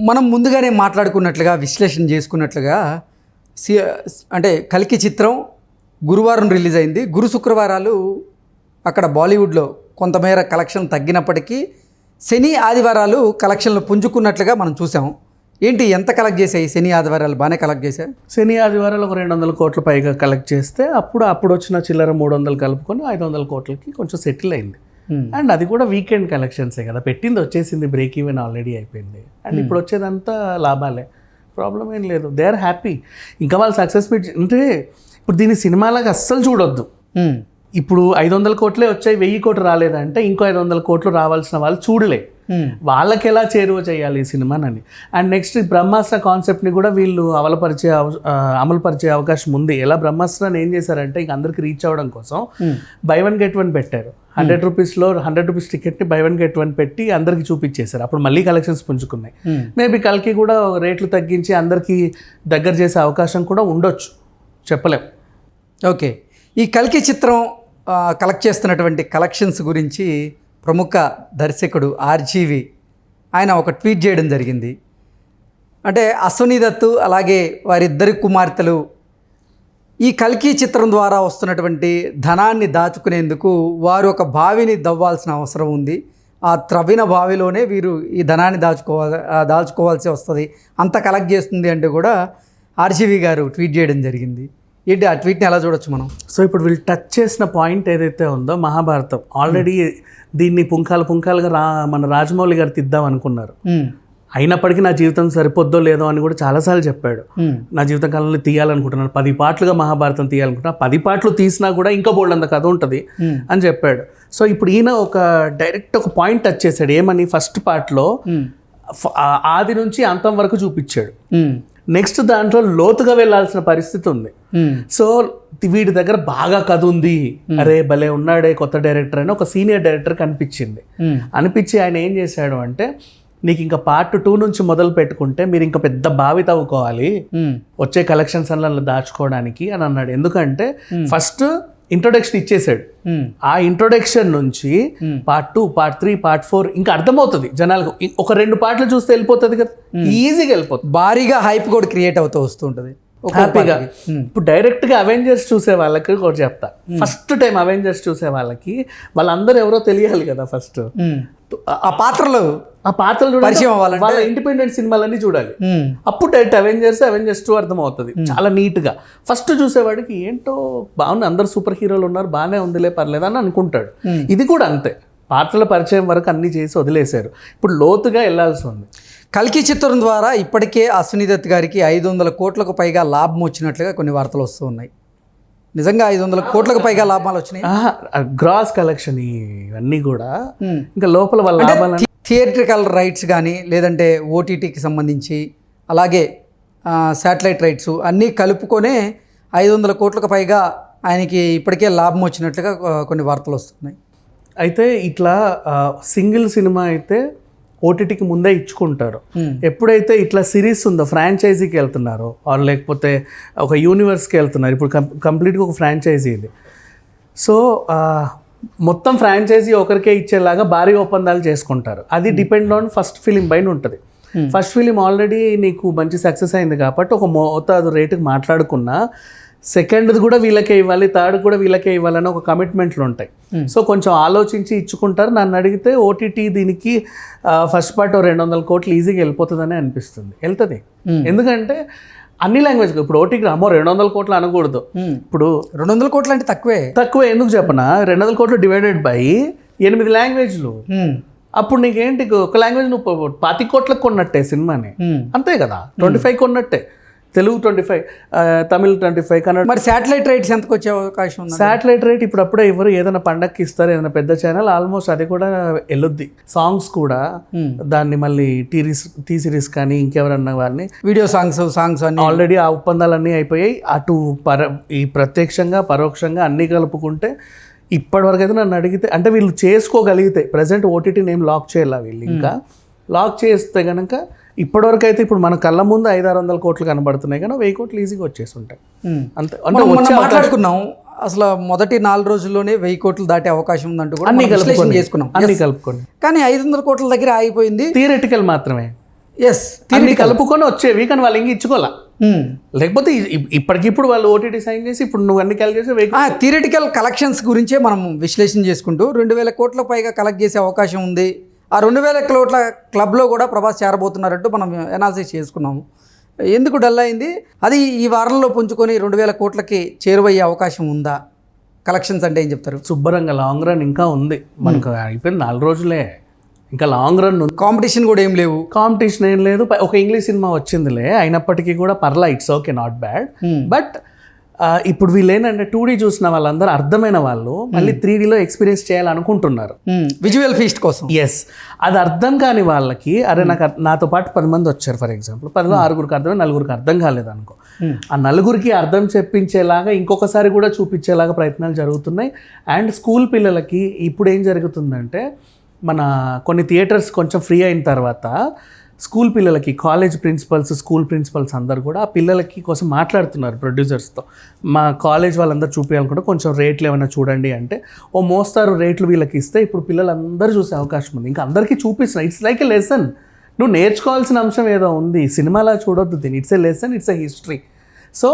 మనం ముందుగానే మాట్లాడుకున్నట్లుగా విశ్లేషణ చేసుకున్నట్లుగా అంటే కల్కి చిత్రం గురువారం రిలీజ్ అయింది. గురు శుక్రవారాలు అక్కడ బాలీవుడ్లో కొంతమేర కలెక్షన్ తగ్గినప్పటికీ శని ఆదివారాలు కలెక్షన్లు పుంజుకున్నట్లుగా మనం చూసాం. ఏంటి ఎంత కలెక్ట్ చేసాయి శని ఆదివారాలు? బాగానే కలెక్ట్ చేశాయి. శని ఆదివారాలు ఒక 200 కోట్ల పైగా కలెక్ట్ చేస్తే అప్పుడు వచ్చిన చిల్లర 300 కలుపుకొని 500 కోట్లకి కొంచెం సెటిల్ అయింది. అండ్ అది కూడా వీకెండ్ కలెక్షన్సే కదా, పెట్టింది వచ్చేసింది, బ్రేక్ ఈవెన్ ఆల్రెడీ అయిపోయింది. అండ్ ఇప్పుడు వచ్చేదంతా లాభాలే, ప్రాబ్లం ఏం లేదు, దే ఆర్ హ్యాపీ. ఇంకా వాళ్ళు సక్సెస్ మీట్ అంటే ఇప్పుడు దీని సినిమాలాగా అస్సలు చూడొద్దు. ఇప్పుడు 500 కోట్లే వచ్చాయి, 1000 కోట్లు రాలేదంటే ఇంకో 500 కోట్లు రావాల్సిన వాళ్ళు చూడలే. వాళ్ళకి ఎలా చేరువ చేయాలి ఈ సినిమానని. అండ్ నెక్స్ట్ బ్రహ్మాస్త్ర కాన్సెప్ట్ని కూడా వీళ్ళు అమలుపరిచే అవకాశం ఉంది. ఎలా బ్రహ్మాస్త్రాన్ని ఏం చేశారంటే ఇంక అందరికి రీచ్ అవ్వడం కోసం బై 1 get 1 పెట్టారు. 100 రూపీస్లో 100 రూపీస్ టికెట్ని బై 1 get 1 పెట్టి అందరికి చూపించేశారు. అప్పుడు మళ్ళీ కలెక్షన్స్ పుంజుకున్నాయి. మేబీ కల్కి కూడా రేట్లు తగ్గించి అందరికీ దగ్గర చేసే అవకాశం కూడా ఉండొచ్చు, చెప్పలేం. ఓకే, ఈ కల్కి చిత్రం కలెక్ట్ చేస్తున్నటువంటి కలెక్షన్స్ గురించి ప్రముఖ దర్శకుడు ఆర్జీవి ఆయన ఒక ట్వీట్ చేయడం జరిగింది. అంటే అశ్వనీ దత్ అలాగే వారిద్దరి కుమార్తెలు ఈ కల్కి చిత్రం ద్వారా వస్తున్నటువంటి ధనాన్ని దాచుకునేందుకు వారు ఒక బావిని దవ్వాల్సిన అవసరం ఉంది. ఆ త్రవ్విన బావిలోనే వీరు ఈ ధనాన్ని దాచుకోవాల్సి వస్తుంది, అంత కలెక్ట్ చేస్తుంది అంటూ కూడా ఆర్జీవి గారు ట్వీట్ చేయడం జరిగింది. ఏంటి ఆ ట్వీట్ని ఎలా చూడొచ్చు మనం? సో ఇప్పుడు వీళ్ళు టచ్ చేసిన పాయింట్ ఏదైతే ఉందో, మహాభారతం ఆల్రెడీ దీన్ని పుంఖాలుగా మన రాజమౌళి గారు తీద్దాం అనుకున్నారు. అయినప్పటికీ నా జీవితం సరిపోద్దో లేదో అని కూడా చాలాసార్లు చెప్పాడు. నా జీవిత కాలంలో తీయాలనుకుంటున్నాను, 10 పార్ట్లుగా మహాభారతం తీయాలనుకుంటున్నా, 10 పార్ట్లు తీసినా కూడా ఇంకా బోల్డంత కథ ఉంటుంది అని చెప్పాడు. సో ఇప్పుడు ఈయన డైరెక్ట్ ఒక పాయింట్ టచ్ చేశాడు. ఏమని, ఫస్ట్ పార్ట్లో ఆది నుంచి అంతం వరకు చూపించాడు. నెక్స్ట్ దాంట్లో లోతుగా వెళ్ళాల్సిన పరిస్థితి ఉంది. సో వీడి దగ్గర బాగా కథ ఉంది, అరే భలే ఉన్నాడే కొత్త డైరెక్టర్ అని ఒక సీనియర్ డైరెక్టర్ అనిపించి ఆయన ఏం చేశాడు అంటే, నీకు ఇంకా పార్ట్ 2 నుంచి మొదలు పెట్టుకుంటే మీరు ఇంకా పెద్ద బావి తవ్వుకోవాలి వచ్చే కలెక్షన్స్ అలా దాచుకోవడానికి అని అన్నాడు. ఎందుకంటే ఫస్ట్ ఇంట్రొడక్షన్ ఇచ్చేసాడు. ఆ ఇంట్రొడక్షన్ నుంచి పార్ట్ 2, పార్ట్ 3, పార్ట్ 4 ఇంకా అర్థమవుతుంది జనాలకు. ఒక 2 పార్ట్లు చూస్తే వెళ్ళిపోతుంది కదా, ఈజీగా వెళ్ళిపోతుంది. భారీగా హైప్ కూడా క్రియేట్ అవుతూ వస్తుంటుంది హ్యాపీగా. ఇప్పుడు డైరెక్ట్గా అవెంజర్స్ చూసే వాళ్ళకి కూడా చెప్తా, ఫస్ట్ టైం అవెంజర్స్ చూసే వాళ్ళకి వాళ్ళందరూ ఎవరో తెలియాలి కదా. ఫస్ట్ ఆ పాత్రలు పరిచయం అవ్వాలి, వాళ్ళ ఇండిపెండెంట్ సినిమాలన్నీ చూడాలి. అప్పుడు డైరెక్ట్ అవెంజర్స్ 2 అర్థమవుతుంది చాలా నీట్గా. ఫస్ట్ చూసేవాడికి ఏంటో బాగుంది, అందరు సూపర్ హీరోలు ఉన్నారు, బాగానే ఉందిలే పర్లేదు అని అనుకుంటాడు. ఇది కూడా అంతే, పాత్రల పరిచయం వరకు అన్ని చేసి వదిలేశారు. ఇప్పుడు లోతుగా వెళ్ళాల్సి ఉంది. కల్కి చిత్రం ద్వారా ఇప్పటికే అశ్వనీ దత్ గారికి 500 కోట్లకు పైగా లాభం వచ్చినట్లుగా కొన్ని వార్తలు వస్తూ ఉన్నాయి. నిజంగా 500 కోట్లకు పైగా లాభాలు వచ్చినాయి? గ్రాస్ కలెక్షన్ ఇవన్నీ కూడా ఇంకా లోపల వాళ్ళ లాభాలు. థియేట్రికల్ రైట్స్ కానీ లేదంటే ఓటీటీకి సంబంధించి అలాగే శాటిలైట్ రైట్స్ అన్నీ కలుపుకొనే 500 కోట్లకు పైగా ఆయనకి ఇప్పటికే లాభం వచ్చినట్లుగా కొన్ని వార్తలు వస్తున్నాయి. అయితే ఇట్లా సింగిల్ సినిమా అయితే ఓటీటీకి ముందే ఇచ్చుకుంటారు. ఎప్పుడైతే ఇట్లా సిరీస్ ఉందో, ఫ్రాంచైజీకి వెళ్తున్నారో ఆర్ లేకపోతే ఒక యూనివర్స్కి వెళ్తున్నారు, ఇప్పుడు కంప్లీట్గా ఒక ఫ్రాంచైజీ ఇది. సో మొత్తం ఫ్రాంచైజీ ఒకరికే ఇచ్చేలాగా భారీ ఒప్పందాలు చేసుకుంటారు. అది డిపెండ్ ఆన్ ఫస్ట్ ఫిలిం పైన ఉంటుంది. ఫస్ట్ ఫిలిం ఆల్రెడీ నీకు మంచి సక్సెస్ అయింది కాబట్టి ఒక మోతాదు రేటుకి మాట్లాడుకున్నా, సెకండ్ది కూడా వీళ్ళకే ఇవ్వాలి, థర్డ్ కూడా వీళ్ళకే ఇవ్వాలని ఒక కమిట్మెంట్లు ఉంటాయి. సో కొంచెం ఆలోచించి ఇచ్చుకుంటారు. నన్ను అడిగితే ఓటీటీ దీనికి ఫస్ట్ పార్ట్ 200 కోట్లు ఈజీగా వెళ్ళిపోతుందని అనిపిస్తుంది. వెళ్తుంది, ఎందుకంటే అన్ని లాంగ్వేజ్. ఇప్పుడు ఓటీకి 200 కోట్లు అనకూడదు. ఇప్పుడు 200 కోట్లు అంటే తక్కువే ఎందుకు చెప్పనా, 200 కోట్లు డివైడెడ్ బై 8 లాంగ్వేజ్లు. అప్పుడు నీకేంటి, ఒక లాంగ్వేజ్ నువ్వు 25 కోట్లకు కొన్నట్టే సినిమాని, అంతే కదా. 25 కొన్నట్టే, తెలుగు 25, తమిళ్ 25, కన్నడ. మరి శాటిలైట్ రైట్స్ ఎంతకు వచ్చే అవకాశం ఉంది? శాటిలైట్ రైట్ ఇప్పుడు అప్పుడే ఎవరు ఏదైనా పండగకి ఇస్తారు, ఏదైనా పెద్ద ఛానల్ ఆల్మోస్ట్ అది కూడా వెళ్ళొద్ది. సాంగ్స్ కూడా దాన్ని మళ్ళీ టీ సిరీస్ కానీ ఇంకెవరన్నా వారిని వీడియో సాంగ్స్ అన్ని ఆల్రెడీ ఆ ఒప్పందాలన్నీ అయిపోయాయి. అటు ఈ ప్రత్యక్షంగా పరోక్షంగా అన్నీ కలుపుకుంటే ఇప్పటివరకు అయితే నన్ను అడిగితే, అంటే వీళ్ళు చేసుకోగలిగితే ప్రజెంట్ ఓటీటీని ఏం లాక్ చేయాల, వీళ్ళు ఇంకా లాక్ చేస్తే కనుక ఇప్పటివరకు అయితే ఇప్పుడు మన కళ్ళ ముందు 500-600 కోట్లు కనబడుతున్నాయి కానీ 1000 కోట్లు ఈజీగా వచ్చేసి ఉంటాయి అంతే. అంటే మాట్లాడుకున్నాం అసలు మొదటి 4 రోజుల్లోనే 1000 కోట్లు దాటే అవకాశం ఉందంటూ కూడా అన్ని కలుపుకొని కానీ 500 కోట్ల దగ్గర ఆగిపోయింది. థియరిటికల్ మాత్రమే. ఎస్ అన్ని కలుపుకొని వచ్చేవి, కానీ వాళ్ళు ఇంకా ఇచ్చుకోవాలా. లేకపోతే ఇప్పటికిప్పుడు వాళ్ళు ఓటీటీ సైన్ చేసి ఇప్పుడు నువ్వు అన్ని క్యాలిక్యులేషన్ థియరిటికల్ కలెక్షన్స్ గురించే మనం విశ్లేషణ చేసుకుంటూ 2,000 కోట్ల పైగా కలెక్ట్ చేసే అవకాశం ఉంది. ఆ 2,000 కోట్ల క్లబ్లో కూడా ప్రభాస్ చేరబోతున్నారంటూ మనం అనాలిసిస్ చేసుకున్నాము. ఎందుకు డల్ అయింది, అది ఈ వారంలో పుంజుకొని 2,000 కోట్లకి చేరువయ్యే అవకాశం ఉందా? కలెక్షన్స్ అంటే ఏం చెప్తారు? శుభ్రంగా లాంగ్ రన్ ఇంకా ఉంది, మనకు అయిపోయింది 4 రోజులే, ఇంకా లాంగ్ రన్ ఉంది. కాంపిటీషన్ కూడా ఏం లేవు, కాంపిటీషన్ ఏం లేదు. ఒక ఇంగ్లీష్ సినిమా వచ్చిందిలే, అయినప్పటికీ కూడా పర్లా, it's okay, not bad. But ఇప్పుడు వీళ్ళు ఏంటంటే 2D చూసిన వాళ్ళందరూ అర్థమైన వాళ్ళు మళ్ళీ 3Dలో ఎక్స్పీరియన్స్ చేయాలనుకుంటున్నారు విజువల్ ఫీస్ట్ కోసం. ఎస్, అది అర్థం కాని వాళ్ళకి, అరే నాకు నాతో పాటు 10 మంది వచ్చారు ఫర్ ఎగ్జాంపుల్, 10లో 6గురికి అర్థమే, 4గురికి అర్థం కాలేదు అనుకో, ఆ 4గురికి అర్థం చెప్పించేలాగా ఇంకొకసారి కూడా చూపించేలాగా ప్రయత్నాలు జరుగుతున్నాయి. అండ్ స్కూల్ పిల్లలకి ఇప్పుడు ఏం జరుగుతుందంటే, మన కొన్ని థియేటర్స్ కొంచెం ఫ్రీ అయిన తర్వాత స్కూల్ పిల్లలకి, కాలేజ్ ప్రిన్సిపల్స్, స్కూల్ ప్రిన్సిపల్స్ అందరు కూడా ఆ పిల్లలకి కోసం మాట్లాడుతున్నారు ప్రొడ్యూసర్స్తో. మా కాలేజ్ వాళ్ళందరూ చూపించాలనుకుంటే కొంచెం రేట్లు ఏమైనా చూడండి అంటే, ఓ మోస్తారు రేట్లు వీళ్ళకి ఇస్తే ఇప్పుడు పిల్లలందరూ చూసే అవకాశం ఉంది. ఇంకా అందరికీ చూపిస్తున్నా. It's like a lesson. నువ్వు నేర్చుకోవాల్సిన అంశం ఏదో ఉంది, సినిమాలా చూడొద్దు దీన్ని. It's a lesson, it's a history. So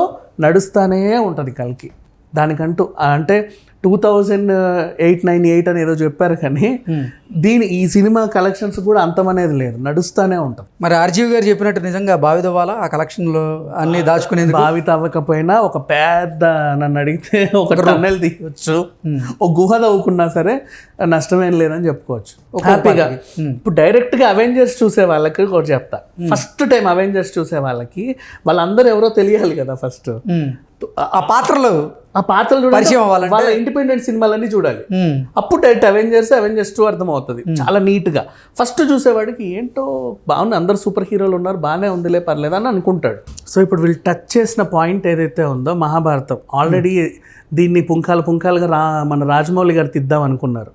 నడుస్తూనే ఉంటుంది కల్కి. దానికంటూ అంటే 2008-98 అని ఏదో చెప్పారు, కానీ ఈ సినిమా కలెక్షన్స్ కూడా అంతమనేది లేదు, నడుస్తూనే ఉంటుంది. మరి ఆర్జీవి గారు చెప్పినట్టు నిజంగా భావితవ్వాలా ఆ కలెక్షన్లో అన్ని దాచుకునేది? భావిత అవ్వకపోయినా ఒక పెద్ద, నన్ను అడిగితే ఒక టన్నెల్ తీయవచ్చు, ఒక గుహ తవ్వుకున్నా సరే నష్టమేం లేదని చెప్పుకోవచ్చు హ్యాపీగా. ఇప్పుడు డైరెక్ట్గా అవెంజర్స్ చూసే వాళ్ళకి ఒకటి చెప్తా, ఫస్ట్ టైం అవెంజర్స్ చూసే వాళ్ళకి వాళ్ళందరూ ఎవరో తెలియాలి కదా ఫస్ట్. ఆ పాత్రలు పరిచయం అవ్వాలంటే వాళ్ళ ఇండిపెండెంట్ సినిమాలన్నీ చూడాలి. అప్పుడు డైరెక్ట్ అవెంజర్స్ 2 అర్థం అవుతుంది చాలా నీట్గా. ఫస్ట్ చూసేవాడికి ఏంటో బాగుంది, అందరు సూపర్ హీరోలు ఉన్నారు, బాగానే ఉందిలే, పర్లేదు అని అనుకుంటాడు. సో ఇప్పుడు వీళ్ళు టచ్ చేసిన పాయింట్ ఏదైతే ఉందో, మహాభారతం ఆల్రెడీ దీన్ని పుంఖాలుగా మన రాజమౌళి గారు తీద్దాం అనుకున్నారు.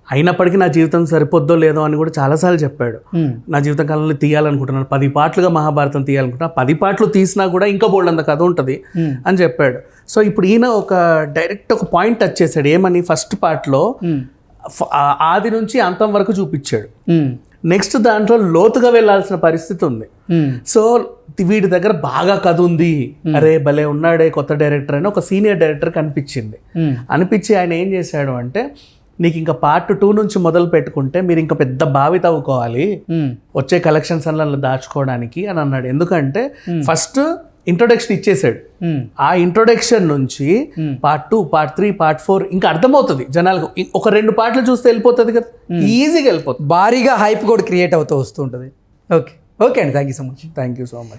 అయినప్పటికీ నా జీవితం సరిపోద్దో లేదో అని కూడా చాలాసార్లు చెప్పాడు. నా జీవిత కాలంలో తీయాలనుకుంటున్నాను, 10 పార్ట్లుగా మహాభారతం తీయాలనుకుంటున్నా, 10 పార్ట్లు తీసినా కూడా ఇంకా బోల్డ్ అంత కథ ఉంటుంది అని చెప్పాడు. సో ఇప్పుడు ఈయన డైరెక్ట్ ఒక పాయింట్ టచ్ చేశాడు. ఏమని, ఫస్ట్ పార్ట్లో ఆది నుంచి అంతం వరకు చూపించాడు. నెక్స్ట్ దాంట్లో లోతుగా వెళ్ళాల్సిన పరిస్థితి ఉంది. సో వీడి దగ్గర బాగా కథ ఉంది, అరే భలే ఉన్నాడే కొత్త డైరెక్టర్ అని ఒక సీనియర్ డైరెక్టర్ అనిపించి ఆయన ఏం చేశాడు అంటే, నీకు ఇంకా పార్ట్ 2 నుంచి మొదలు పెట్టుకుంటే మీరు ఇంకా పెద్ద బావి తవ్వుకోవాలి వచ్చే కలెక్షన్స్ అలా దాచుకోవడానికి అని అన్నాడు. ఎందుకంటే ఫస్ట్ ఇంట్రొడక్షన్ ఇచ్చేసాడు. ఆ ఇంట్రొడక్షన్ నుంచి పార్ట్ 2, పార్ట్ 3, పార్ట్ 4 ఇంకా అర్థమవుతుంది జనాలకు. ఒక 2 పార్ట్లు చూస్తే వెళ్ళిపోతుంది కదా, ఈజీగా వెళ్ళిపోతుంది. భారీగా హైప్ కూడా క్రియేట్ అవుతూ వస్తుంటుంది. ఓకే అండి, థ్యాంక్ యూ సో మచ్.